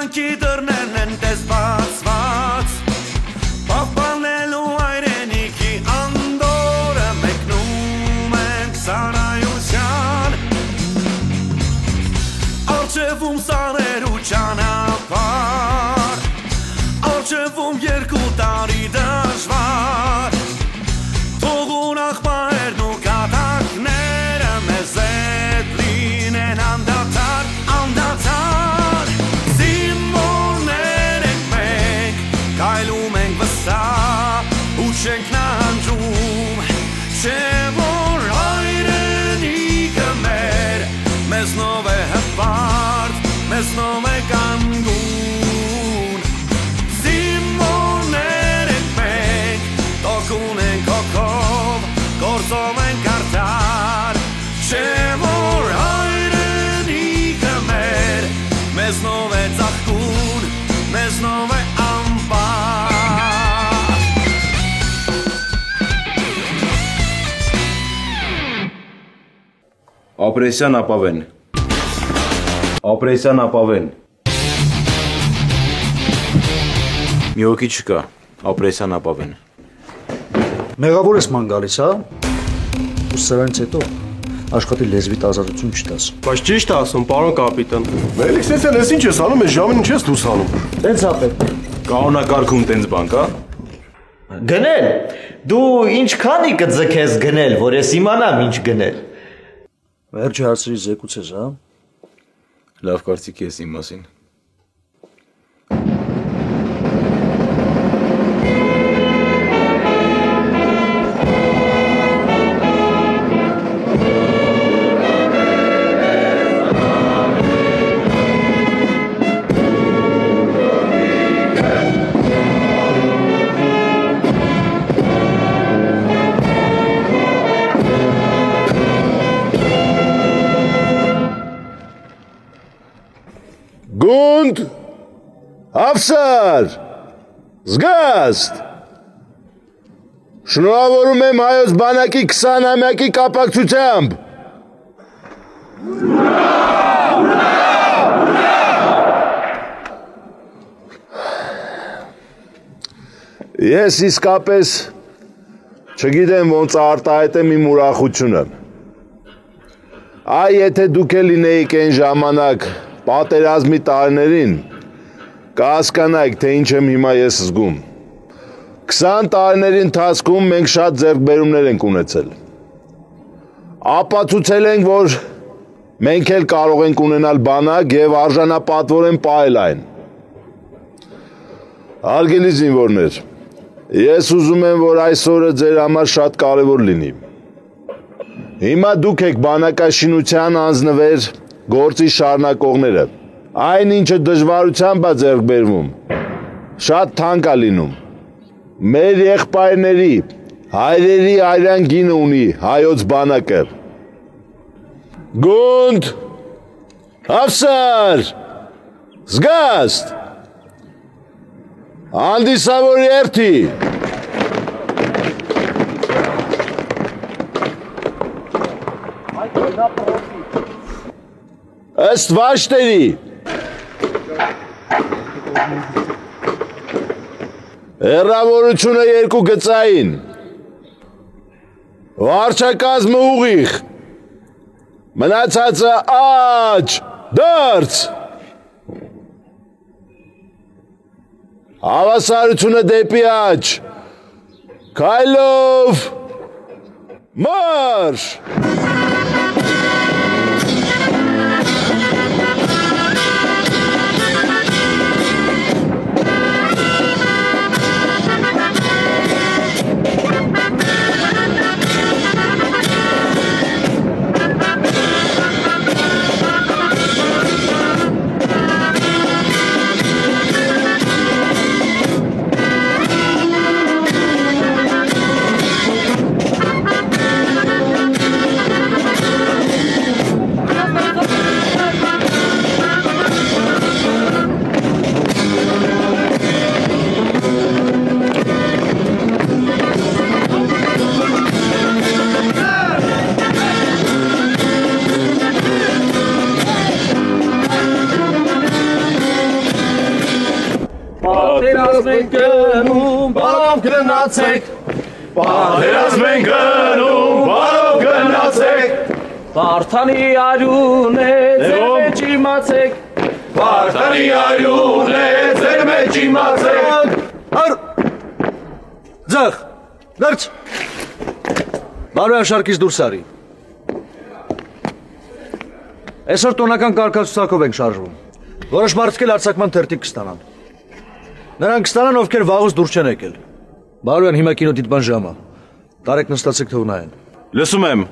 կյանքի դռներն են տեսվածված Պահպանելու հայրենիքի անդորը մեկնում ենք սարայության Արջևում սարերու ճանապարհ Արջևում 2 տարի դժվար Թողուն աղբայրն ու կատակները մեզ հետ լինեն անդադար, անդադար Զինվորներ ենք մենք, կայլում ենք վստա ու չենք նանջում Չէ որ հայրենիքը մեր, մեզնով է հպարտ, մեզնով է կանգուն Զինվորներ ենք մենք, տոկուն ենք հոգով, գործով ենք արդար Չէ որ հայրենիքը մեր, մեզնով է ծաղկուն, մեզնով է ամբար Ապրեսյան ապավեն Ապրեսյան ապավեն Մի հոգի չկա, ապրեսյան ապավեն Մեղավոր ես ման գալիս, հա? Ու սրանից հետո աշխատի լեզվիտ ազատություն չտաս Բայց ճիշտ է ասում, պարոն կապիտան Մելիքսեսյան, ես ինչ ես անում, ես ժամին ինչ ես դուս անում Տենց ապետ Կանոնակարգում տենց բանք, հա? Գնել, դու ինչքանի կձգես գնել, որ ես իմանամ ինչ գնել Վերջի հարցրի զեկուց ես, հա? Լավ կարծիք ես իմ մասին Գունդ, Հաֆսար, զգաստ Շնորհավորում եմ հայոց բանակի 20-ամյակի կապակցությամբ Ես իսկապես չգիտեմ ոնց արտահայտեմ իմ ուրախությունը Այ եթե դուք էլ լինեիք այն ժամանակ պատերազմի տարիներին կհասկանայիք, թե ինչ եմ հիմա ես զգում 20 տարիների ընթացքում մենք շատ ձեռքբերումներ ենք ունեցել ապացուցել ենք, որ մենք էլ կարող ենք ունենալ բանակ և արժանապատվորեն պահել այն Հարգելի զինվորներ ես ուզում եմ, որ այսօրը ձեր համար շատ կարևոր լինի Հիմա դուք եք բանակաշինության անձնվեր գործի շարունակողները Այն ինչը դժվարությամբ է ձեռք բերվում Շատ թանկ է լինում Մեր եղբայրների, հայրերի այրան գինը ունի հայոց բանակը Գունդ, Հաֆսար, զգաստ Հանդիսավոր երթի Ըստ վաշտերի Հեռավորությունը 2 գծային Վարչակազմը ուղիղ Մնացածը աջ դարձ Հավասարությունը դեպի աջ Քայլով մարշ մենք գնում, բարով գնացեք։ Պատերազմ մենք գնում, բարով գնացեք։ Վարդանի արյուն է, ձեր մեջ իմացեք։ Վարդանի արյուն է, ձեր մեջ իմացեք։ Ձախ, վերջ։ Բարոյան շարքից դուրս արի։ Այսօր տոնական կարգացուցակով ենք շարժվում։ Որոշ մարդիկ էլ արձակման թերթիկ կստանան։ Նրանք կստանան, ովքեր վաղուց դուրս չեն եկել։ Բարոյան, հիմա կինոդիտման ժամը։ Տարեք նստացեք թող նայեն։ Լսում եմ։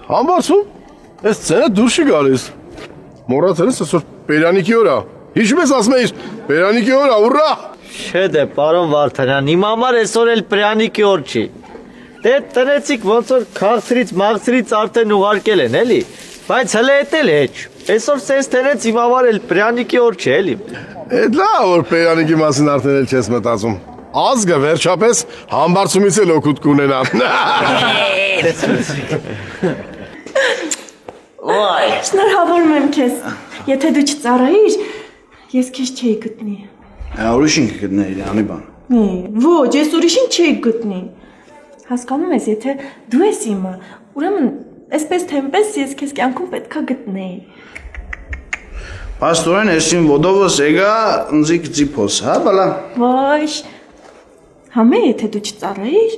Համբարձում, այս ծենը դուրս չի գալիս։ Մոռացել ես այսօր Պերանիկի օր է։ Հիշում ես ասում էիր Պերանիկի օր է, ուռա։ Չէ դե, պարոն Վարդանյան, իմ համար այսօր էլ Պերանիկի օր չի։ Դե տնեցիք ոնց որ քաղցրից մաղցրից արդեն ուղարկել են, էլի։ Բայց հələ էդ էլ հեչ։ Այսօր սենց տենց իմ համար էլ Պերանիկի օր չի, էլի։ Էդ լավ որ Պերանիկի մասին արդեն էլ չես մտածում։ Ազգը վերջապես համբարձումից էլ օգուտ կունենա։ Ոայ, շնորհավորում եմ քեզ։ Եթե դու չծառայիր, ես քեզ չէի գտնի։ Ուրիշին կգտնեի, անի բան։ Ոչ, ես ուրիշին չէի գտնի։ Հասկանում ես, եթե դու ես իմը, ուրեմն այսպես թե այնպես ես քեզ կյանքում պետքա գտնեի։ Պաստորեն էսին ոդովս էգա ընձի կծիփոս, հա, բալա։ Ոչ։ Համե, եթե դու չծառայիր,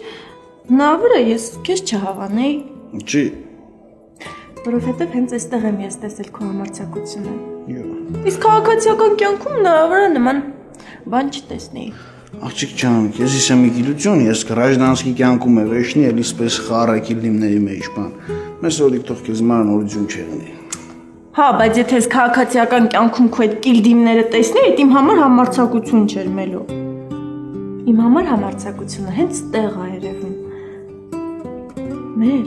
նավրը ես քեզ չհավանեի։ Չի։ Որովհետև հենց այստեղ եմ ես տեսել քո համարձակությունը։ Իսկ քաղաքացիական կյանքում նավրը նման բան չտեսնեի։ Աղջիկ ջան, քեզ իսեմ մի գիտություն, ես գրաժդանսկի կյանքում եմ վեշնի, էլի սպես խառը կիլդիմների մեջ բան։ Մեզ օրիկ թող քեզ ման օրիջուն չեղնի։ Հա, բայց եթե ես քաղաքացիական կյանքում քո այդ կիլդիմները տեսնեի, իմ համար համարձակություն չէր մելով։ Իմ համար համարձակությունը հենց տեղ է երևում։ Մեր։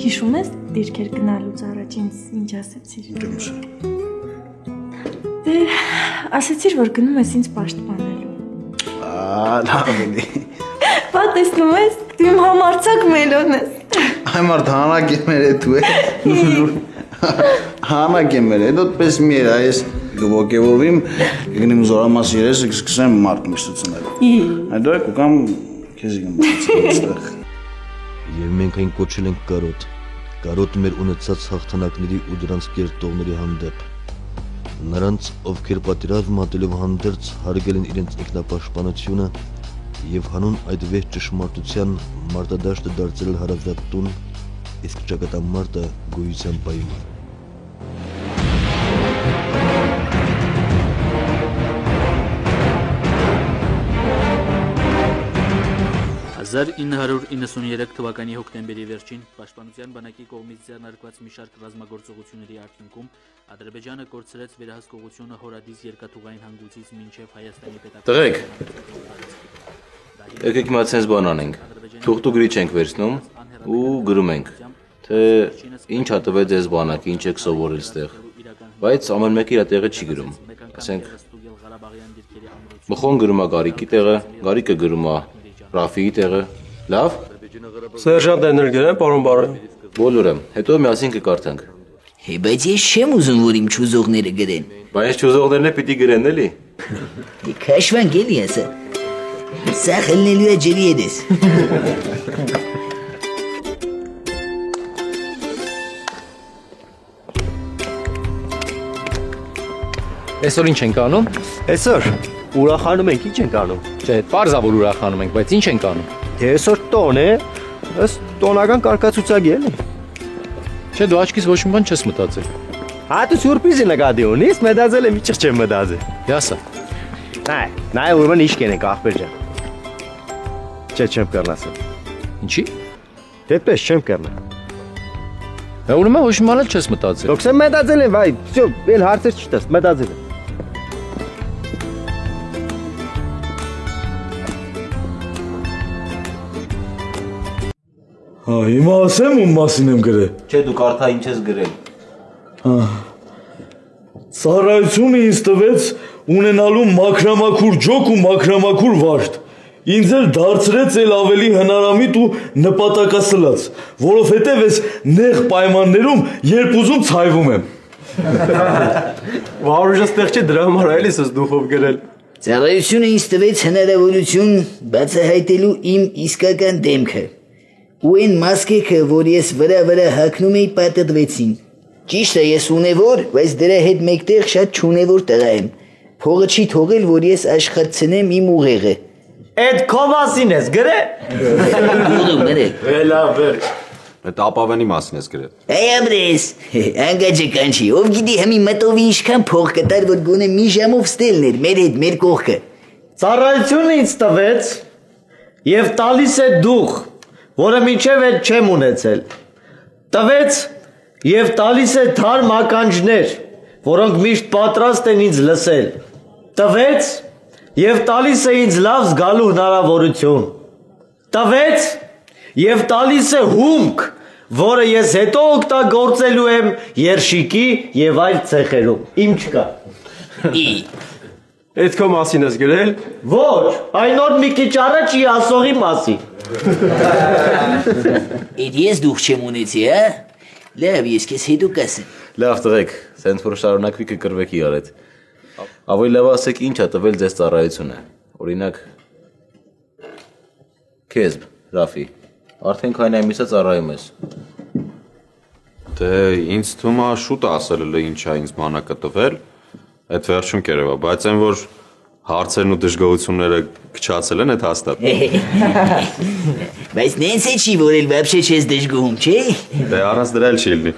Հիշում ես դիրքեր գնալուց առաջ ինձ ինչ ասեցիր։ Դե, ասեցիր, որ գնում ես ինձ պաշտպանելու։ Լավ էլի։ Բա տեսնում ես, դու իմ համարձակ մելոն ես։ Այ մարդ հանակ եմ էր էդու է։ Հանակ եմ էր, էդ ոտպես մի էր, այս գվոգևորվիմ, գնիմ զորամաս երեսը կսկսեմ մարդ միշտությունելու։ Այդ դու եք ու կամ քեզի գմբացել։ Եվ մենք այն կոչել ենք կարոտ։ Կարոտը մեր ունեցած հաղթանակների ու դրանց կերտողների հանդեպ։ Նրանց, ովքեր պատերազմ մատելով հանդերձ հարգել են իրենց ինքնապաշտպանությունը եւ հանուն այդ վեհ ճշմարտության մարտադաշտը դարձել հարազատ տուն, իսկ ճակատամարտը գոյության պայման։ 1993 թվականի հոկտեմբերի վերջին Պաշտպանության բանակի կողմից ձեռնարկված մի շարք ռազմագործողությունների արդյունքում Ադրբեջանը կորցրեց վերահսկողությունը Հորադիս երկաթուղային հանգույցից մինչև Հայաստանի պետական։ Տղեկ, եկեք հիմա ցենց բան անենք։ Թուղթու գրիչ ենք վերցնում ու գրում ենք, թե ինչ ա տվել ձեզ բանակը, ինչ եք սովորել ստեղ։ Բայց ամեն մեկը իր տեղը չի գրում։ Ասենք Մխոն գրում է Գարիկի տեղը, Գարիկը գրում է Ռաֆիի տեղը, լավ։ Սերժանտներն էլ գրեն, պարոն Բարոյան։ Բոլորը, հետո միասին կկարդանք։ Բայց ես չեմ ուզում, որ իմ ճուզողները գրեն։ Բայց ճուզողներն էլ պիտի գրեն, էլի։ Քաշվանք էլի ասա։ Սա խելնելու է ջրի էդես։ Այսօր ինչ ենք անում։ Այսօր ուրախանում ենք, ինչ ենք անում։ Չէ, պարզավոր ուրախանում ենք, բայց ինչ ենք անում։ Դե այսօր տոն է, ըստ տոնական կարգացուցակի էլի։ Չէ, դու աչքից ոչ մի բան չես մտածել։ Հա դու սյուրպրիզի նկատի ունիս, մտածել եմ իջք չեմ մտածել։ Յասա։ Նայ ուրեմն ինչ կենենք ախպեր ջան։ Չէ, չեմ կռնասել։ Ինչի։ Դեպպես չեմ կռնա։ Հա ուրեմն ոչ մի բան էլ չես մտածել։ Դոքս եմ մտածել եմ, վայ, всё, էլ հարցեր չտես, մտածել եմ։ Հա, հիմա ասեմ ում մասին եմ գրել։ Չէ, դու կարդա ինչ ես գրել։ Ծառայությունը ինձ տվեց ունենալու մաքրամաքուր ջոկ ու մաքրամաքուր վարդ։ ինձ էլ դարձրեց էլ ավելի հնարամիտ ու նպատակասլաց, որովհետև ես նեղ պայմաններում երբ ուզում ցայվում եմ։ Վարուժը ստեղ չի դրա համար այլ ես դուխով գրել։ Ծառայությունը ինձ տվեց հնարավորություն բացահայտելու իմ իսկական դեմքը։ Ու այն մասկեքը, որ ես վրա հագնում էի, պատտվեցին։ Ճիշտ է, ես ունևոր, բայց դրա հետ մեկտեղ շատ չունևոր տղա եմ։ Փողը չի թողել, որ ես աշխատցնեմ իմ ուղեղը։ Այդ քո մասին ես գրե։ Լավ, վերջ։ Այդ ապավենի մասին ես գրել։ Այ ամրես, անգաջը կանչի, ով գիտի համի մտովի ինչքան փող կտար, որ գոնե մի ժամով ստելն էր մեր հետ մեր կողքը։ Ծառայությունը ինձ տվեց եւ տալիս է դուխ, որը մինչև այդ չեմ ունեցել։ Տվեց եւ տալիս է թարմ ականջներ, որոնք միշտ պատրաստ են ինձ լսել։ Տվեց եւ տալիս է ինձ լավ զգալու հնարավորություն։ Տվեց եւ տալիս է հումք, որը ես հետո օգտագործելու եմ երշիկի եւ այլ ցեխերում։ Իմ չկա։ Այդ քո մասին ես գրել։ Ոչ, այն օր մի քիչ առաջ ի ասողի մասին։ Իդ ես դուխ չեմ ունեցի, հա։ Լավ, ես քեզ հետո կասեմ։ Լավ տղեկ, սենց որ շարունակվի կկրվեք իրար հետ։ Ավելի լավ ասեք ինչ ա տվել ձեզ ծառայությունը։ Օրինակ քեզ, Ռաֆի, արդեն քանի ամիս է ծառայում ես։ Դե ինձ թվում է շուտ ասելը ինչ է ինձ բանակը տվել, այդ վերջում կերևա, բայց այն որ հարցերն ու դժգոհությունները քչացել են, այդ հաստատ։ Բայց նենց է չի, որ էլ վաբշե չես դժգոհում, չէ։ Դե առանց դրա էլ չի լինի։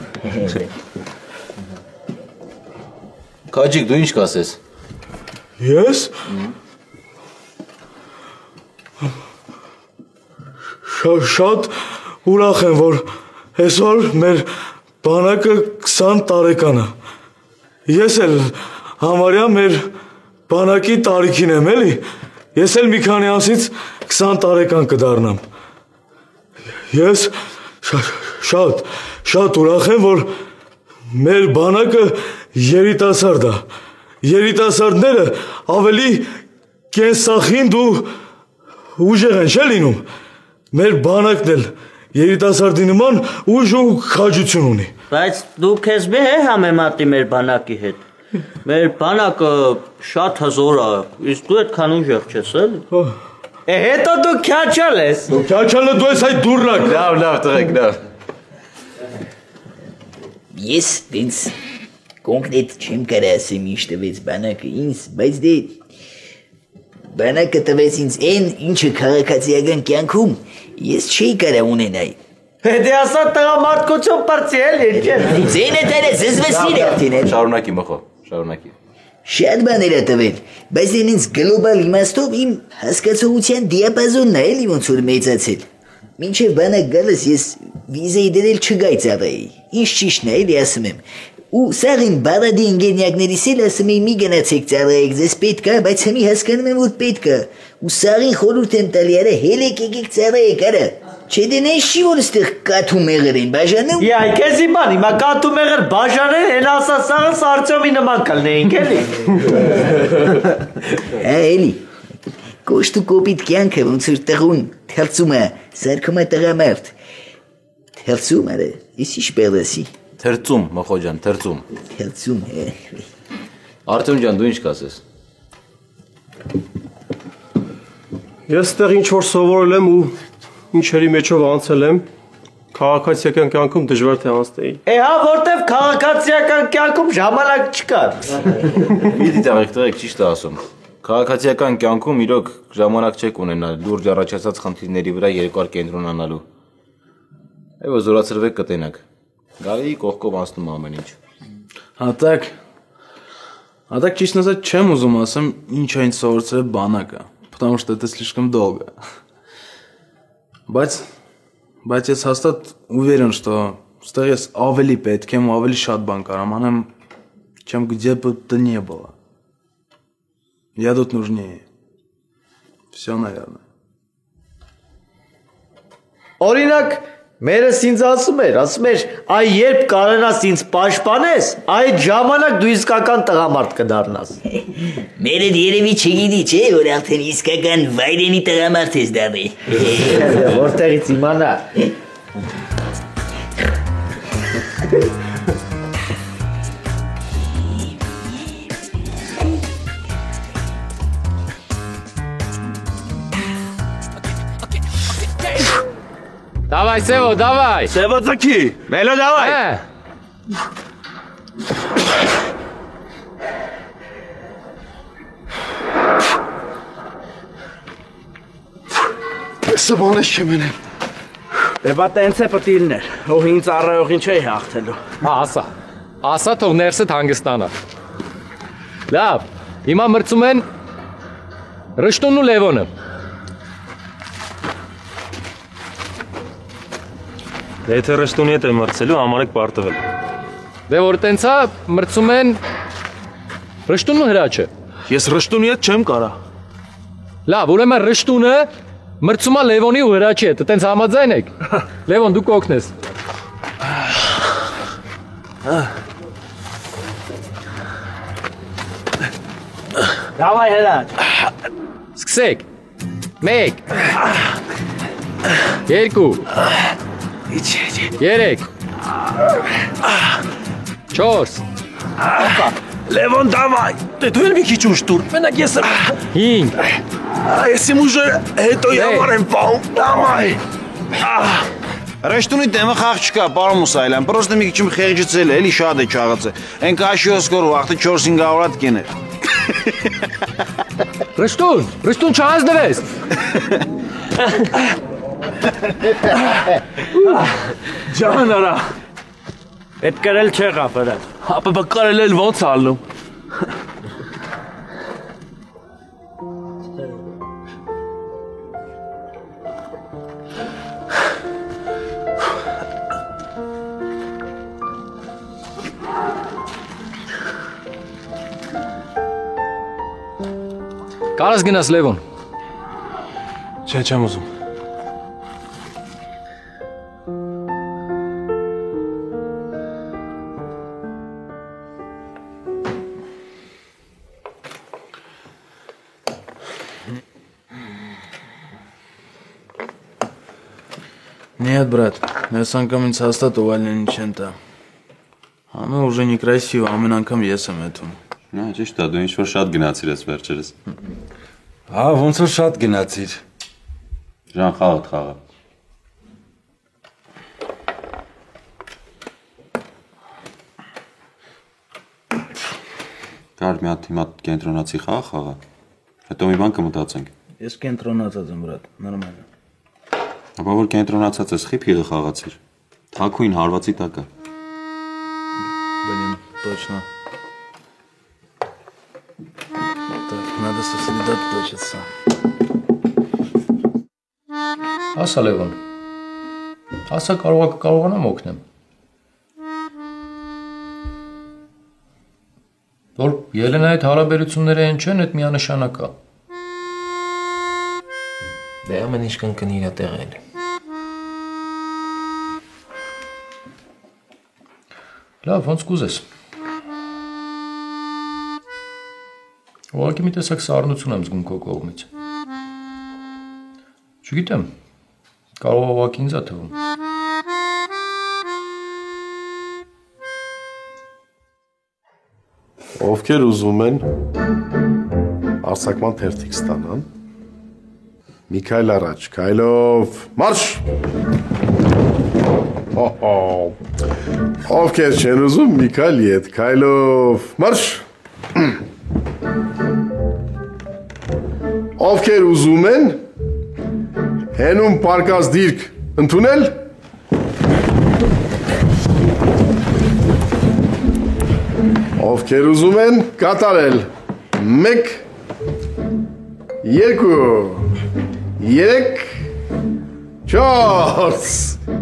Քաջիկ, դու ինչ կասես։ Ես։ Շատ ուրախ եմ, որ այսօր մեր բանակը 20 տարեկան է։ Ես էլ համարյա մեր բանակի տարիքին եմ, էլի։ Ես էլ մի քանի ամսից 20 տարեկան կդառնամ։ Ես շատ ուրախ եմ, որ մեր բանակը երիտասարդ է։ Երիտասարդները ավելի կենսախինդ ու ուժեղ են, չէ՞ լինում։ Մեր բանակն էլ երիտասարդի նման ուժ ու քաջություն ունի։ Բայց դու քեզ մի համեմատի մեր բանակի հետ։ Մեր բանակը շատ հզոր է, իսկ դու այդքան ուժեղ չես, էլի։ Հետո դու քյաչալ ես։ Քյաչալը դու ես այդ դուրնակ։ Լավ, տղեկ, լավ։ Ես ինձ կոնկրետ չեմ կարա ասեմ ինչ տվեց բանակը ինձ, բայց դե բանակը տվեց ինձ այն, ինչը քաղաքացիական կյանքում ես չի կարա ունենայի։ Հետի ասա տղամարդկություն պրծի էլի, չէ։ Ձենը տերը զզվսիր արդին էլ։ Շարունակի մոխո, շարունակի։ Շատ բաներ է տվել, բայց դեն ինձ գլոբալ իմաստով իմ հասկացողության դիապազոնն է էլի ոնց որ մեծացել։ Մինչև բանակ գալս ես վիզայի դրել չգայ ծավայի, ինչ ճիշտն է էլի ասում եմ։ Ու սաղին բարադի ընգերնյակներիս էլ ասում էի մի գնացեք ծառայեք ձեզ պետք է, բայց հիմի հասկանում եմ որ պետք է։ Ու սաղին խորհուրդ եմ տալի արա հելեք եկեք ծառայեք արա։ Չէ դե նես չի որ ստեղ կաթու մեղր են բաժանում։ Այ քեզ իման, հիմա կաթու մեղր բաժանել են ասա սաղը Սարճոմի նման կլնեինք էլի։ Էլի։ Կոշտ ու կոպիտ կյանքը ոնց որ տղուն թերծում է, սարքում է տղամարդ։ Թերծում արա, ես ինչ բերեսի։ Թերծում, մոխո ջան, թերծում։ Թերծում, Արտեմ ջան, դու ինչ կասես։ Ես ստեղ ինչ որ սովորել եմ ու ինչերի մեջով անցել եմ, քաղաքացիական կյանքում դժվար թե անցնեի։ Հա, որտեվ քաղաքացիական կյանքում ժամանակ չկար։ Իդի տղեկ, ճիշտ է ասում։ Քաղաքացիական կյանքում իրոք ժամանակ չեք ունենալ լուրջ առաջացած խնդիրների վրա երկար կենտրոնանալու։ Այո, զորացրվեք կտենակ։ Գալի կողքով անցնում ամեն ինչ։ Հատակ ճիշտն ասած չեմ ուզում ասեմ ինչ այն սովորեցրել բանակը, потому что это слишком долго. Բայց ես հաստատ уверен, что ստեղ ես ավելի պետք եմ ու ավելի շատ բան կարամ անեմ, чем где бы то ни было. Я тут нужнее. Все, наверное. Օրինակ, Մերս ինձ ասում էր, այ երբ կարենաս ինձ պաշտպանես, այդ ժամանակ դու իսկական տղամարդ կդառնաս։ Մերը երևի չգիտի, չէ, որ արդեն իսկական վայրենի տղամարդ ես դառել։ Որտեղից իմանա։ Давай, Сево, давай! Սևը ձգի։ Մելո давай։ Սա բան ես չեմ ենել։ Դե բա տենց է պտի լիներ, ով ինձ առայողին չէի հաղթելու։ Ասա թող ներսդ հանգստանա։ Լավ, հիմա մրցում են Ռշտունն ու Լևոնը։ Եթե Ռշտունի հետ է մրցելու, համարեք պարտվել։ Դե որ տենց է, մրցում են Ռշտունն ու Հրաչը։ Ես Ռշտունի հետ չեմ կարա։ Լավ, ուրեմն Ռշտունը մրցում է Լևոնի ու Հրաչի հետ, տենց համաձայն եք։ Լևոն, դու կօգնես։ Դավայ Հրաչ։ Սկսեք։ 1 2 3 4 Լևոն դավայ, դե դու էլ մի քիչ ուժ տուր, մենակ ես եմ 5 Ես իմ ուժերը հետո համար եմ պահում, դամայ Ռեշտունի դեմը խաղ չկա, պարոն Մուսայելյան, պրոստը մի քիչ խեղճացել է, էլի շատ է չաղացել, են կաշի ոսկոր վաղթը 4-500 հատ կեներ Ռշտուն չհանձնվես Ջան արա Պետք կարել չեղավ Հրաչ։ Ապա բա կարել էլ ոնց ալնում Կարաս գնաս Լևոն Չէ, չեմ ուզում Нет, брат, ես անգամ ինձ հաստատ ուղալին չեն տա Համը ուժը նիկրայսիվ ամեն անգամ ես եմ հետում Նա ճիշտ է, դու ինչ-որ շատ գնացիր ես վերջերս Հա, ոնց որ շատ գնացիր Ժան խաղդ խաղը Կար մի հատ հիմա կենտրոնացի խաղը Հետո մի բան կմտածենք Ես կենտրոնացած եմ, брат, նորմալ է Ապա որ кենտրոնացած ես խիփիղը խաղացիր Թակույն հարվածի տակը Блин, точно Так, надо сосредоточиться Ասա Լևոն Ասա կարողանամ օգնեմ Որ Ելենայի հետ հարաբերությունները են չեն, այդ միանշանակ է Դե ամեն ինչ կընկնի իր տեղել Լավ, ոնց կուզես Ուղղակի մի տեսակ սառնություն եմ զգում քո կողմից Չգիտեմ Կարող է ուղղակի ինձ է թվում Ովքեր ուզում են արձակման թերթիկ ստանան Միքայել առաջ, քայլով, մարշ Ովքեր չեն ուզում, Միքայել ետ, քայլով, մարշ Ովքեր ուզում են հենում պարկած դիրք ընդունել Ովքեր ուզում են կատարել 1 2 3 4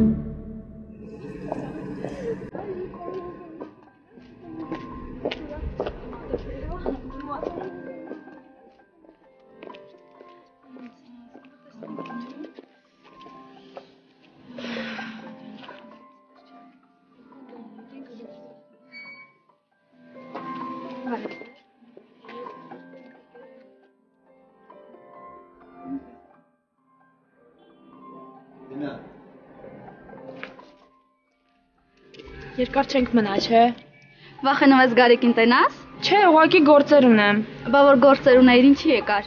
Երկար չենք մնա, չէ։ Վախենում ես Գարիկին տենաս։ Չէ, ուղղակի գործեր ունեմ։ Բա որ գործեր ունեիր ինչի եկար։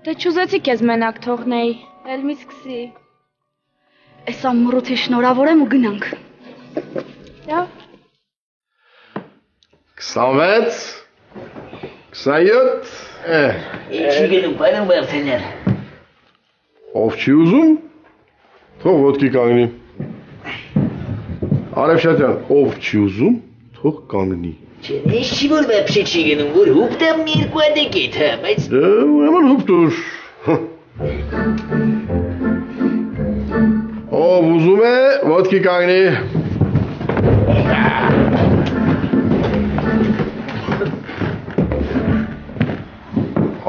Դե չուզեցի քեզ մենակ թողնեի։ Էլ մի սկսի։ Էս ամռոթի շնորհավոր եմ ու գնանք։ Լավ։ 26 27 Ինչի գնում, պարոն Վարդանյան։ Ով չի ուզում, թող ոտքի կանգնի։ Արևշատյան, ով չի ուզում, թող կանգնի։ Չէ, ես չի որ վեպշե չի գնում, որ հուպտամ մի երկու ադեկետ, հա, բայց… Դե, ուրեմն հուպտուր։ Ով ուզում է, ոտքի կանգնի։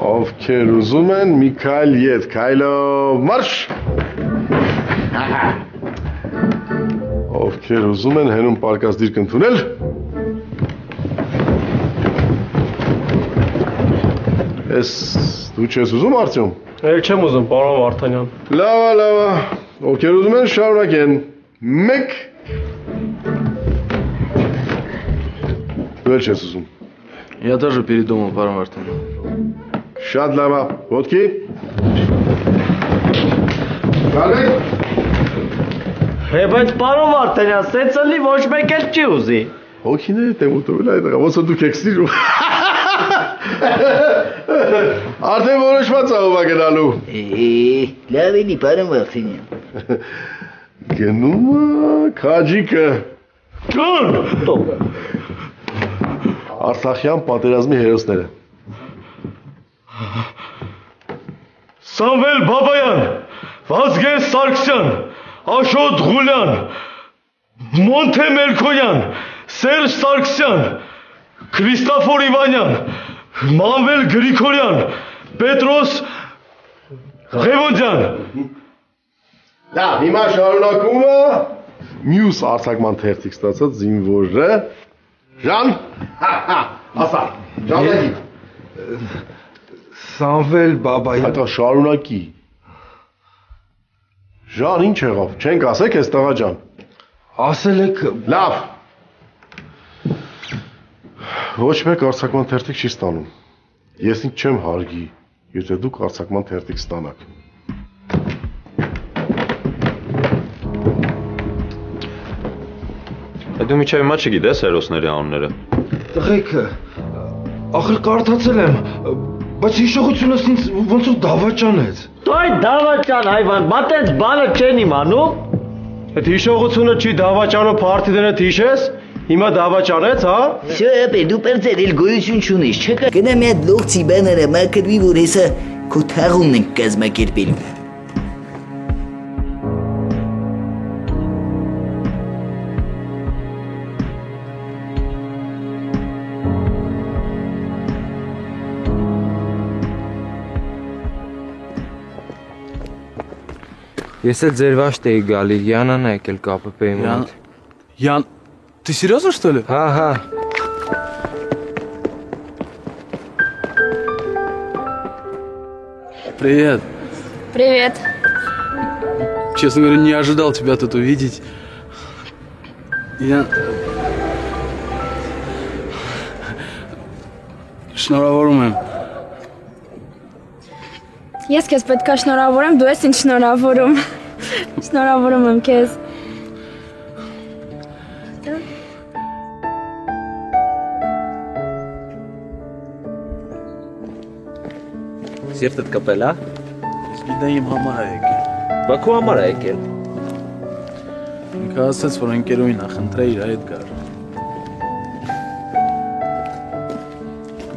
Ովքեր ուզում են, մի քայլ ետ, քայլով մարշ։ Ովքեր ուզում են, հենում պարկած դիրք ընդունել։ Ես դու չես ուզում, Արտյոմ։ Էլ չեմ ուզում, պարոն Վարդանյան։ Լավ, ովքեր ուզում են, շարունակեն։ 1 Դու էլ չես ուզում։ Я тоже передумал, пан Вартанյան։ Շատ լավ, ոտքի։ Գալեք։ Բայց պարոն Վարդանյան, սեցելի ոչ մեկ էլ չի ուզի։ Հոգիները դեմ ուտվել այդ ոնց որ դուք եք սիրում։ Արդեն որոշված ա ով ա գնալու։ Լավ էլի, պարոն Վարդանյան։ Գնում ա քաջիկը։ Կան։ Արցախյան պատերազմի հերոսները։ Սամվել Բաբայան, Վազգեն Սարգսյան, Աշոտ Ղուլյան, Մոնթե Մելքոյան, Սերժ Սարգսյան, Քրիստոֆոր Իվանյան, Մանվել Գրիգորյան, Պետրոս Ղևոնդյան։ Լավ, հիմա շարունակումը մյուս արձակման թերթիկ ստացած զինվորը Ժան, ասա, Ժանագի։ Սամվել Բաբայան։ Հետո շարունակի։ Ժան, ինչ եղավ, չենք ասեք ես տղա ջան։ Ասել եք… Լավ։ Ոչ մեկ արձակման թերթիկ չի ստանում։ Ես ինձ չեմ հարգի, եթե դուք արձակման թերթիկ ստանաք։ Դու միջև հիմա չգիտես հերոսների անունները։ Տղեկ, ախր կարդացել եմ, բայց հիշողությունս ինձ ոնց որ դավաճանեց։ Դու այդ դավաճան հայվան, բա տենց բանը չեն իմանում։ Այդ հիշողությունը չի դավաճանում պարտիներդ հիշես, հիմա դավաճանեց, հա։ Всё, ապե, դու պերձեր էլ գոյություն չունես, չկա։ Գնա մի հատ լողցի բաները մաքրվի, որ հեսա քո թաղումն ենք կազմակերպելու։ Ես էլ ձեր վաշտ էի գալի, Յանան է եկել կապը պեյմ հետ։ Ян, ты серьезно, что ли? Ага. Привет. Привет. Честно говоря, не ожидал тебя тут увидеть. Я... Շնորհավորում եմ։ Ես քեզ պետք է շնորհավորեմ, դու ես ինձ շնորհավորում։ Շնորհավորում եմ քեզ։ Սիրտդ կպել, հա։ Դա իմ համար է եկել։ Բա քո համար է եկել։ Ինքը ասաց, որ ընկերուհին ա խնդրե իր հետ գար։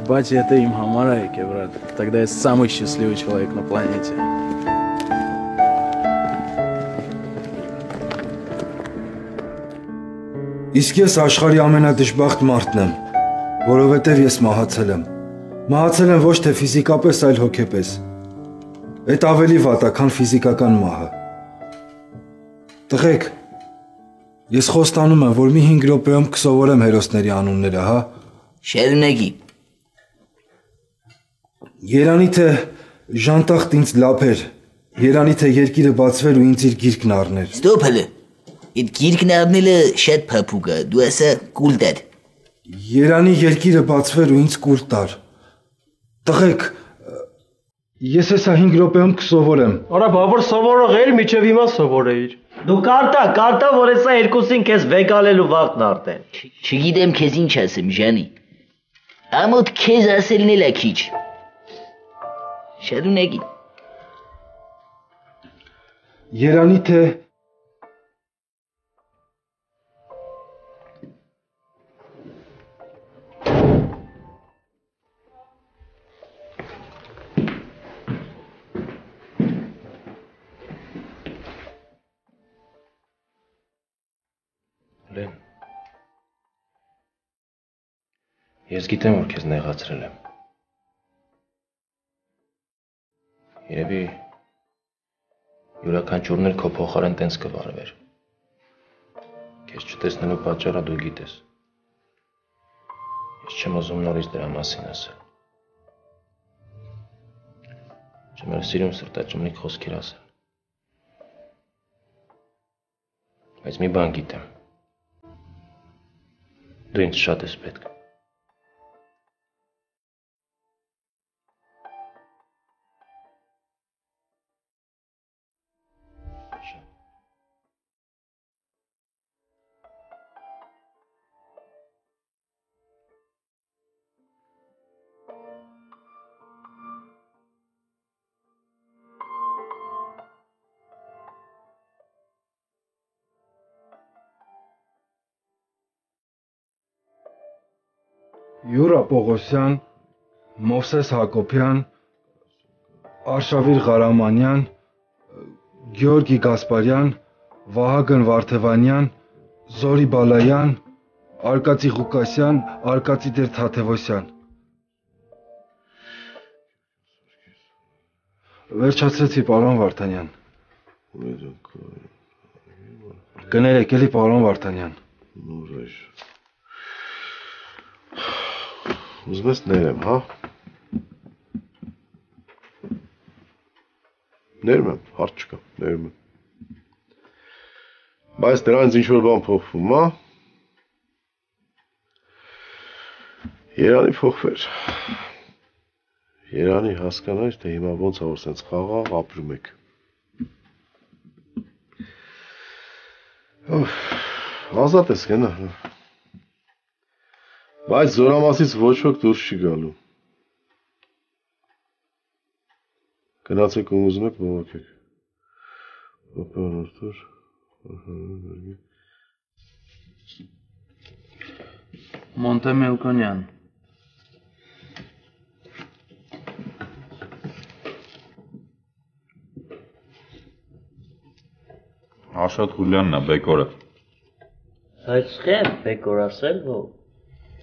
Բայց եթե իմ համար է եկել, брат, тогда я самый счастливый человек на планете. Իսկ ես աշխարհի ամենադժբախտ մարդն եմ, որովհետև ես մահացել եմ։ Մահացել եմ ոչ թե ֆիզիկապես, այլ հոգեպես։ Այդ ավելի վատ է, քան ֆիզիկական մահը։ Տղեկ, ես խոստանում եմ, որ մի 5 րոպեում կսովորեմ հերոսների անունները, հա։ Շարունակի։ Երանի թե ժանտախտ ինձ լափեր, Երանի թե երկիրը բացվեր ու ինձ իր գիրկն առներ։ Ստոպ հələ։ Այդ գիրկն առնելը շատ փափուկ է, դու ասա կուլ տար։ Երանի երկիրը բացվեր ու ինձ կուլ տար։ Տղեկ, ես հեսա 5 րոպեում կսովորեմ։ Արա բաբր սովորող էր, միջև հիմա սովորեիր։ Դու կարտա, որ հեսա երկուսին քեզ վեկալելու վաղտն արտեն։ Չգիտեմ քեզ ինչ ասեմ, Ժանի։ Ամոթ քեզ ասելն էլ է քիչ։ Շարունակի։ Երանի թե Լեն, ես գիտեմ, որ քեզ նեղացրել եմ։ Երևի յուրաքանչյուրն էլ քո փոխարեն տենց կվարվեր։ Քեզ չտեսնելու պատճառը դու գիտես։ Ես չեմ ուզում նորից դրա մասին ասել։ Չեմ էլ սիրում սրտաճմլիկ խոսքեր ասել։ Բայց մի բան գիտեմ։ Դու ինձ շատ ես պետք։ Յուրա Պողոսյան, Մովսես Հակոբյան, Արշավիր Ղարամանյան, Գյորգի Գասպարյան, Վահագն Վարդևանյան, Զորի Բալայան, Արկածի Ղուկասյան, Արկածի Տեր Թաթևոսյան։ Վերջացրեցի, պարոն Վարդանյան։ Կներեք էլի, պարոն Վարդանյան։ Ուզում ես ներեմ, հա։ Ներում եմ, հարց չկա, ներում եմ։ Բայց դրանից ինչ-որ բան փոխվում, հա։ Երանի փոխվեր։ Երանի հասկանայր, թե հիմա ոնց է որ սենց խաղաղ ապրում եք։ Ազատ ես գնա։ Բայց զորամասից ոչ ոք դուրս չի գալու։ Գնացեք ու ուզում եք բողոքեք։ Մոնտե Մելկոնյան։ Աշոտ Խուլյանն է, Բեկորը։ Այդ խեն Բեկոր ասել ո՞։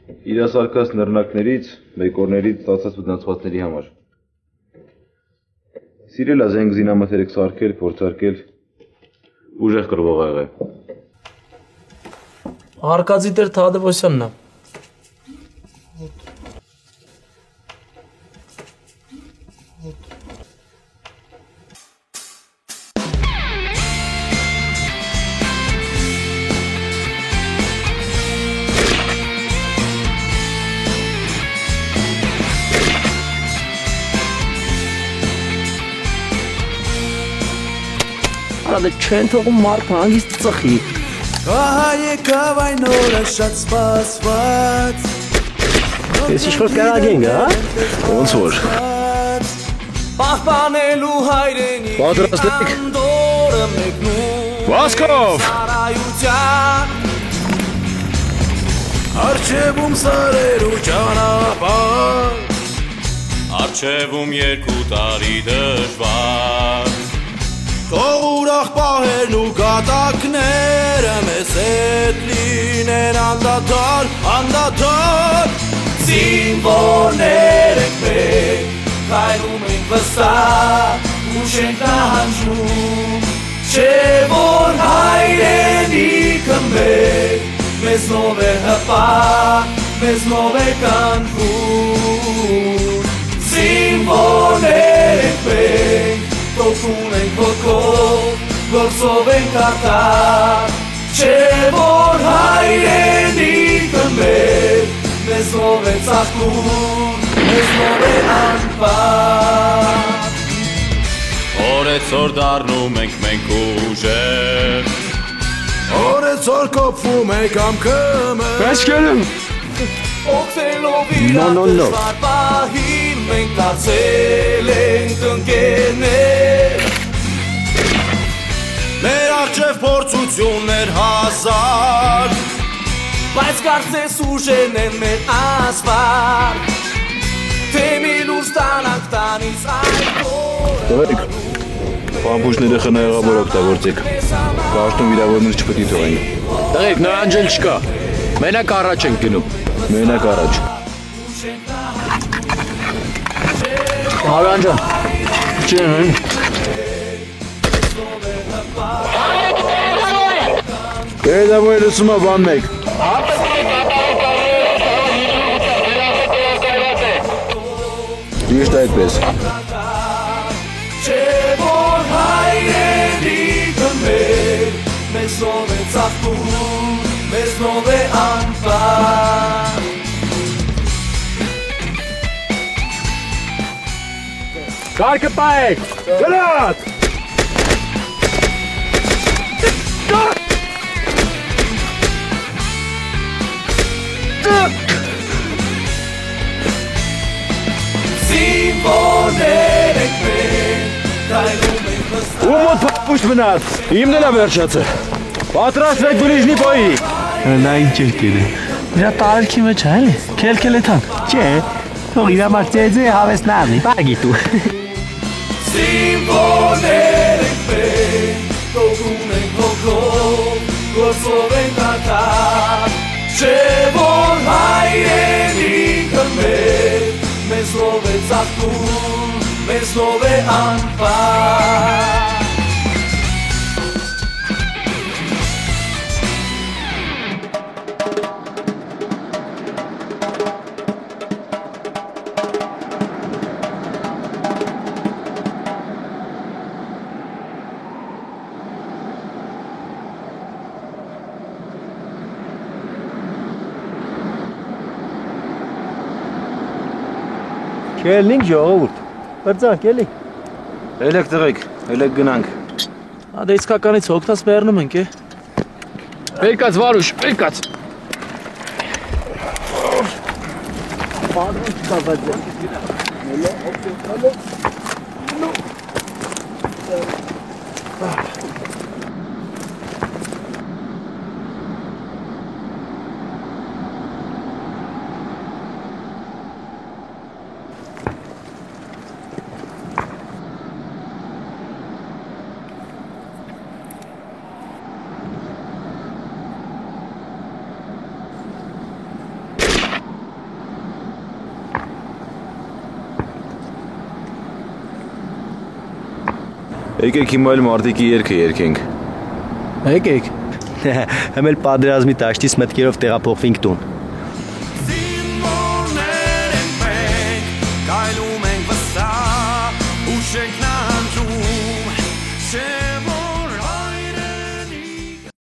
Իրասարկած նռնակներից, Բեկորներից ստացած վնասվածքների համար։ Սիրել է զենք զինամթերք սարքել, փորձարկել, ուժեղ կռվող ա եղել։ Արկածի Տեր Թադևոսյանն է։ Ադե չեն թողում մարդ հանգիստ ծխի։ Ահա եկավ այն օրը շատ սպասված։ Ես ինչ-որ կարագենք, հա։ Ոնց որ։ Պահպանելու հայրենի Պատրաստեք։ դորը մեկնում։ Վասկով։ Արջևում սարերու ճանապարհ։ Արջևում 2 տարի դժվար։ Թող ուրախ պահերն ու գատակները մեզ հետ լինեն անդադար, անդադար։ Զինվորներ ենք մենք, քայլում ենք վստահ, ուշ ենք նահանջում, չէ որ հայրենիքը մեզնով է հպար, մեզնով է կանգուն։ Զինվորներ ենք մենք, Տոկուն ենք ոգով, գործով ենք արդար Չէ որ հայրենիքը մեր Մեզնով է ծաղկուն, մեզնով է անպար Օրեցօր դառնում ենք մենք ուժեր Օրեցօր կոփվում ենք ամքըմը Կաշկելում Օգնելով իրար դժվար պահին Մենք դարձել ենք ընկերներ Մեր առջև փորձություններ հազար Բայց կարծես ուժեն են մեր ասվար Թե մի լուր ստանանք տանից այդ Տղերք, պամպուշները խնայողավոր օգտագործեք Պաշտում վիրավորներ չպետի թողենք Տղերք, նրանջ էլ չկա Մենակ առաջ ենք գնում Մենակ առաջ Հարան ջան Չեն Երդավոյ լսում է բան մեկ Ճիշտ այդպես Չէ որ հայրենիքը մեր Մեզնով է ծաղկուն, մեզնով է անպար Կարգը պայեք, գնաց Զինվորներ ենք մեր, կայլում ենք վստահ Ու մոտ պապուշտ մնաց, իմն էլ է վերջացը Պատրաստվեք բրիժնի պոյի Նա ինչ էր կերել Իրա տարերքի մեջ է էլի, կելքել է թանք Չէ, թող իրա մար ծեծե հավես նավի, պագի տու Զինվորներ ենք մեր, տողում ենք հոգով, գործով ենք արդար Չէ որ հայրենիքը մեր, մեզնով է ծաղկուն, մեզնով է անպար Կելնինք ժողովուրդ, պրծանք էլի Էլեք տղեք, էլեք գնանք Ադե իսկականից հոգնած մեռնում ենք, է Վերկաց վարուշ, վերկաց Պատրոն չկա բայց Եկեք հիմա էլ մարտիկի երգը երգենք Եկեք Հմ էլ պատերազմի տաշտից մտքերով տեղափոխվինք տուն